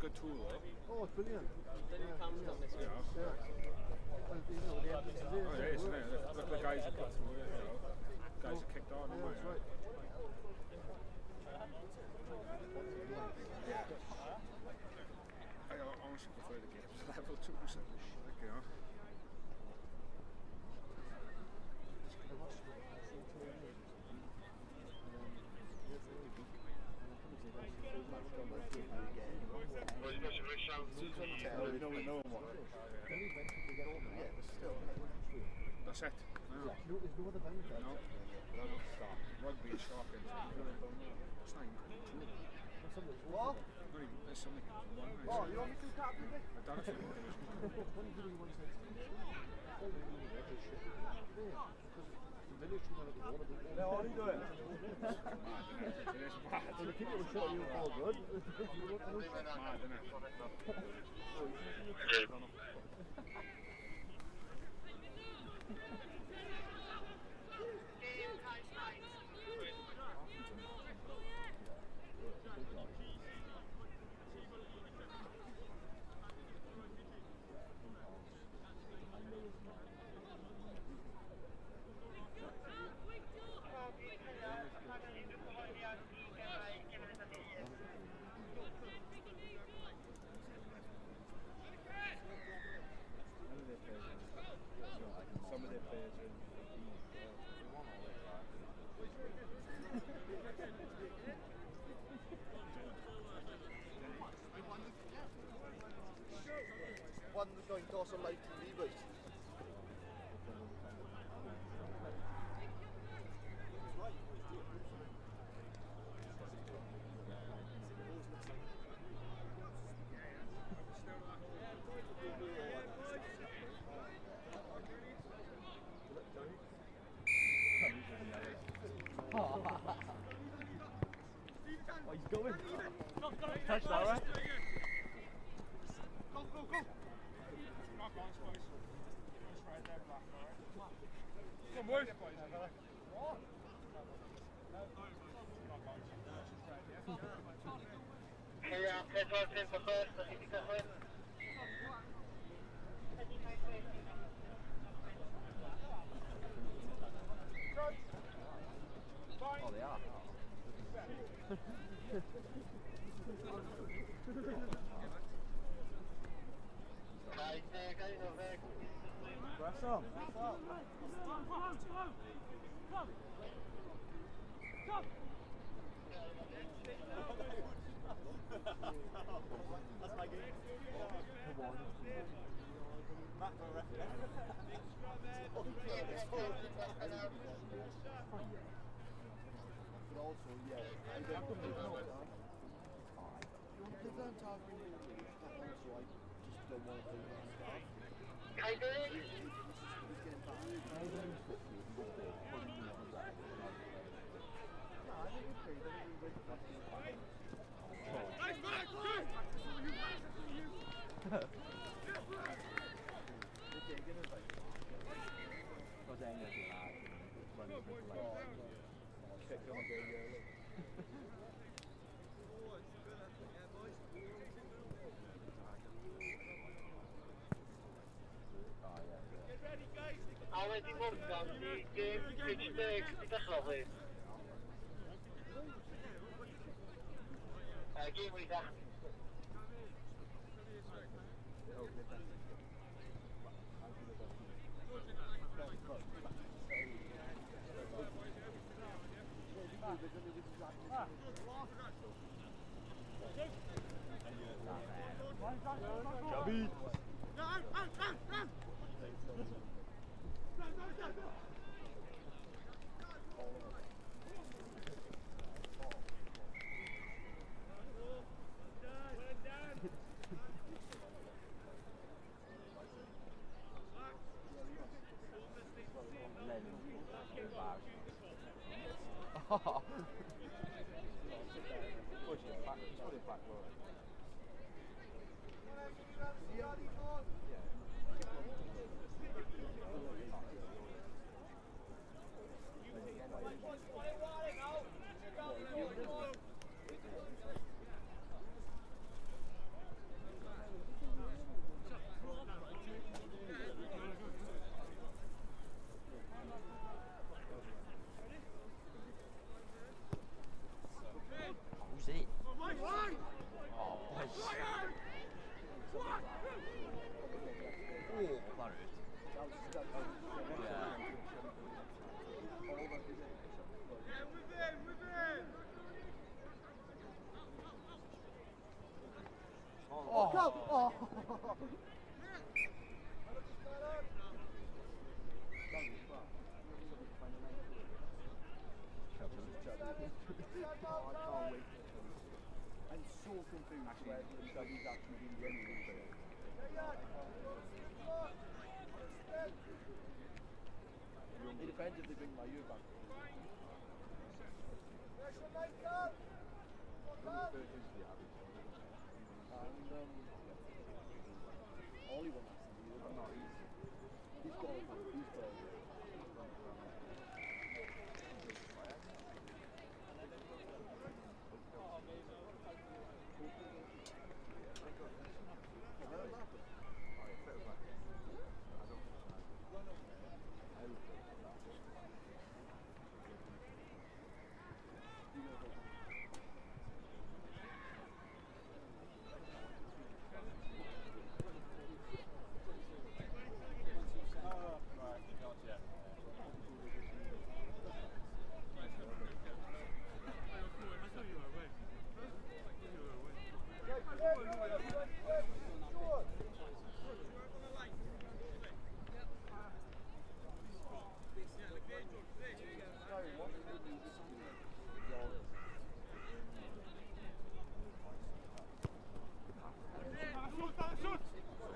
good tool though. Oh, it's brilliant. The new cam's done this week. And, you know, the entrance is in. Oh yeah, isn't it? Look at the guys that got through it, you know. Guys that kicked on, Yeah, that's right. I honestly prefer the games level 2, so, like, you know. That's it. No. There's no other bounds there. No. Rugby is shocking. It's not even cool. What? There's something one. Oh, you want me to captain it? I don't know if you want No, what are you doing? It is mad. Well, the people were shooting you all good. Mad, isn't it? Some of their players are One going to toss on live TV, but Oh, he's going. Touch that, right? Go. Rock on, Spice. Just right there, black, alright? Come on, boys. Ja, het was in vergust, dat is niet te goed. Oh, they are. Ga je nog weg? Press on. that's my game. Come on. Matt for referee. But also, yeah, I don't know. They don't talk really that much, so I just don't want to play that stuff. Ga je doen? He's getting back. Yeah, I think we played. I think we went back. Nice back, good! Có ra người thì lại. Mình phải lại. Kick on the A wedyn Morgan, di pitch deck, di ddechrau Game week a. Chubby. Oh. Push it back. Just put it back, Rory. Go! Oh! And sorting things where he's actually been running into it. It depends if they bring my back. And Ollie won that season, but not easy. He's got it.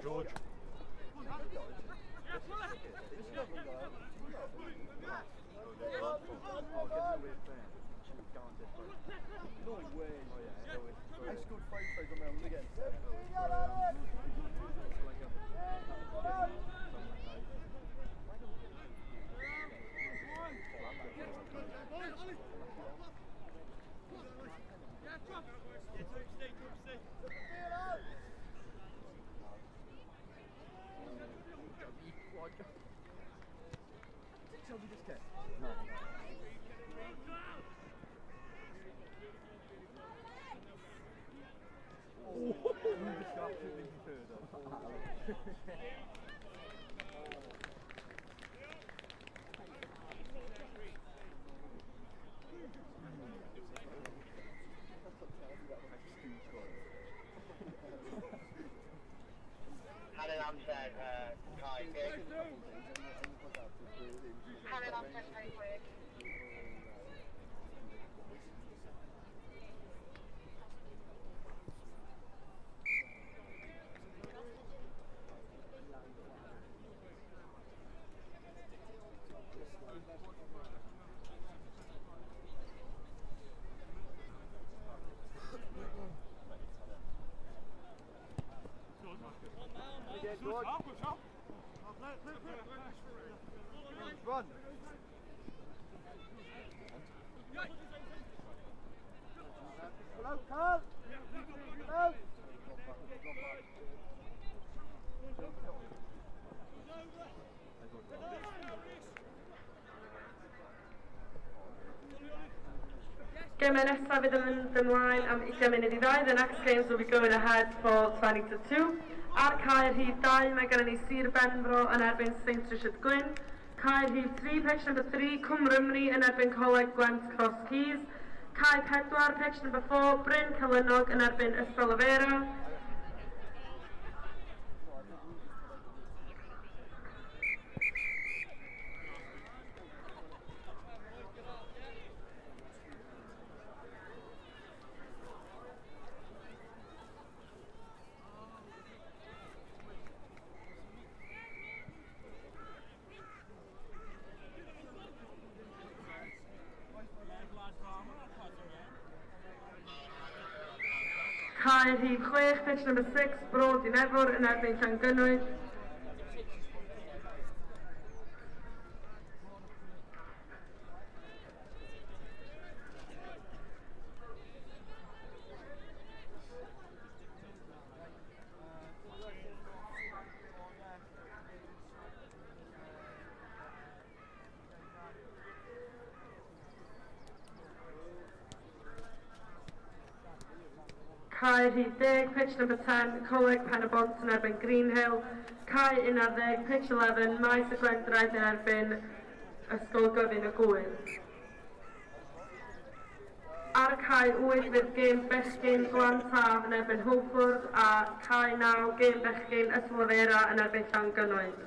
George. No way. I scored 5 on my own against them. No. Hannon Amstead, Kai, good. Hannon Amstead, very quick. Run! Hello, Carl! Hello! Gemau nesaf fydd yn mynd ymlaen am 20 munud I 2. The next games will be going ahead for 20-2. Ar Caer Hyd 2, mae gennym ni Sir Benfro yn erbyn St Richard Gwyn. Caer Hyd 3, pitch number 3, Cwm Rymru yn erbyn Coleg Gwent Cross Keys. Caer 4, pitch number 4, Bryn Cylynog yn erbyn Ystol Afera. Caer Hyd 6, pitch number 6, Brod I Nefwr yn erbyn Llangynwyd. Caer Hyd 10, pitch number 10, Coleg Pen-y-bont yn erbyn Greenhill. Caer 11, pitch 11, Maes y Gwendraeth yn erbyn Ysgol Gyfun y Gŵyl. Ar y cae 8 fydd gêm bechgyn Glantaf yn erbyn Hwlffordd a cae 9 gêm bechgyn Yswolfera yn erbyn Llangynnoedd.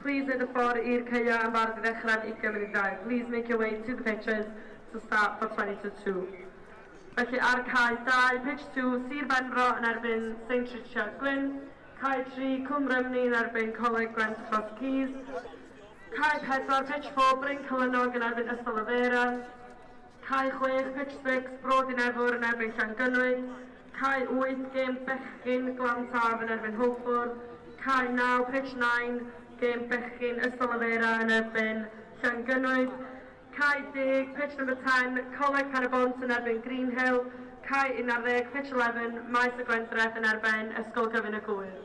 Please hit the ffordd i'r ceia yn barod i ddechrau'n 20 munud ddau. Please make your way to the pitches to start for 20-2. Felly ar cae 2, pitch 2, Sir Benfro yn erbyn St Richard Gwyn. Cae 3, Cwm Rymni yn erbyn Coleg Gwent Cross Keys. Cae 4, pitch 4, Bryn Cylynog yn erbyn Yswolfera. Cae 6, pitch 6, Brod yn Efwr yn erbyn Llangynnoedd. Cae 8, gêm bechgyn Glantaf yn erbyn Hwlffordd. Cae 9, pitch 9, gêm bechgyn Yswolfera yn erbyn Llangynnoedd. Cae 10, pitch number 10, Coleg Pen-y-bont yn erbyn Greenhill. Cae 11, pitch 11, Maes y Gwenthred yn erbyn Ysgol Gyfun y Gwyr.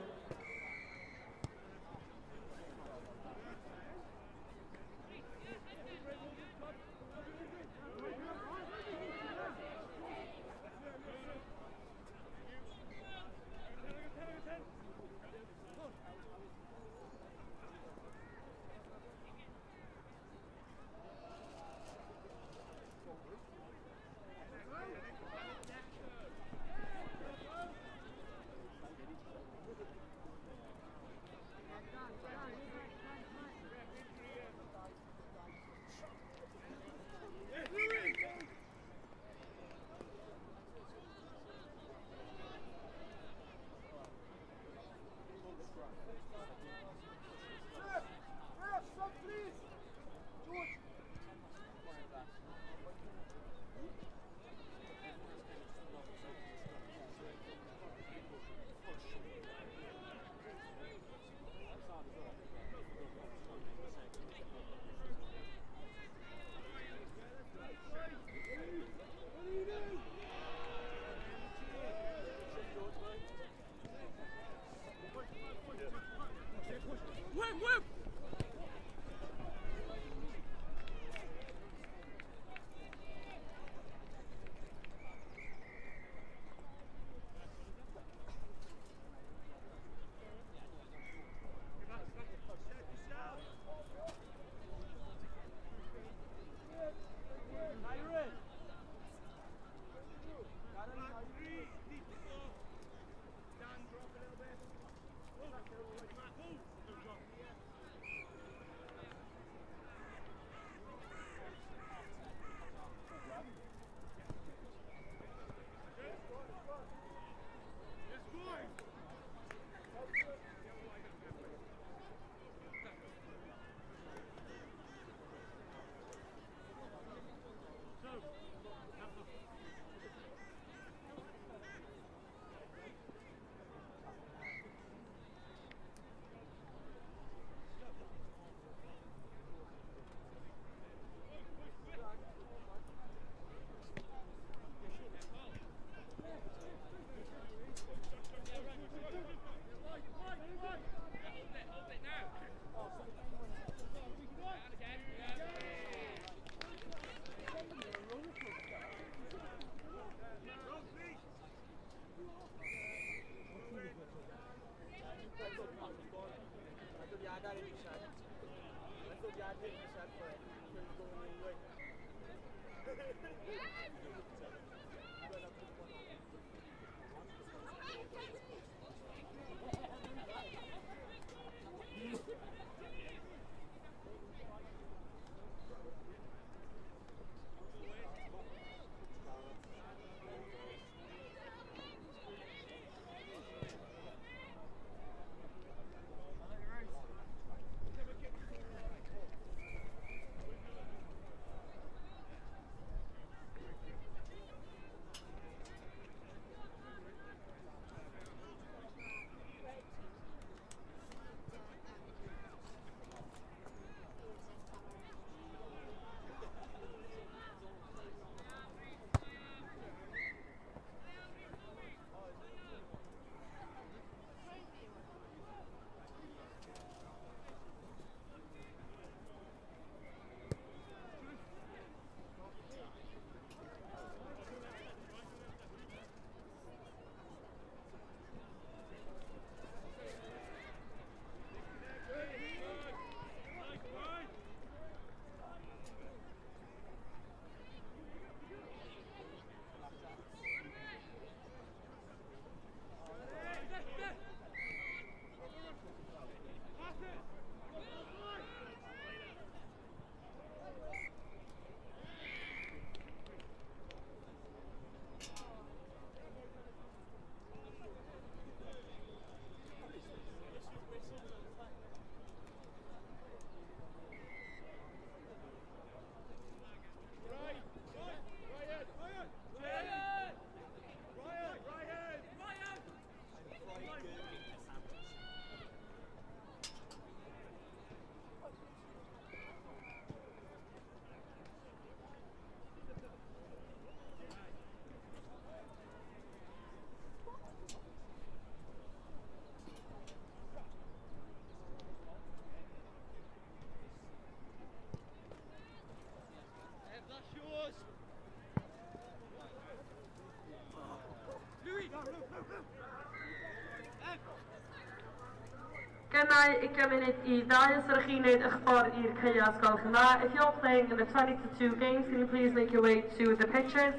Gemau 20 munud I 2, os ydych chi'n neud eich ffordd i'r caeos, gwelwch yn dda. If you're playing in the 20-2 games, can you please make your way to the pitches?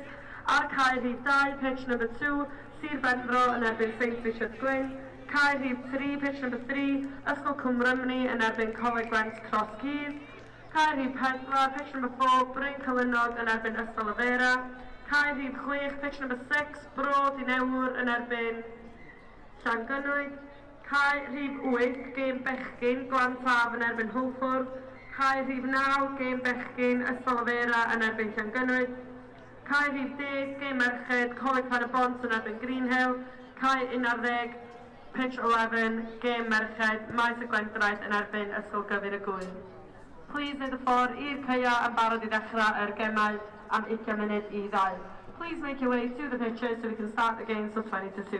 Ar cae rhif 2, pitch number 2, Sir Benfro yn erbyn St Richard Gwyn. Cae rhif 3, pitch number 3, Ysgol Cwmrymni yn erbyn Coleg Gwent Cross Keys. Cae rhif 4, pitch number 4, Bryn Cylynog yn erbyn Ystol Afera. Cae rhif 6, pitch number 6, Bro Dinewr yn erbyn Llangynwyd. Cae rhif 8, gêm bechgyn, Glantaf yn erbyn Hwlffordd. Cae rhif 9, gêm bechgyn, Ystol Afera yn erbyn Llangynwyd. Cae rhif 10, gêm merched, Coleg Pen-y-bont yn erbyn Greenhill. Cae 11, pitch 11, gêm merched, Maes y Gwendraeth yn erbyn Ysgol Gyfur y Gwyn. Please neud y ffordd i'r caea yn barod I ddechrau yr gemau am 20 munud I 2. Please make your way to the pitches so we can start the game till 20-2.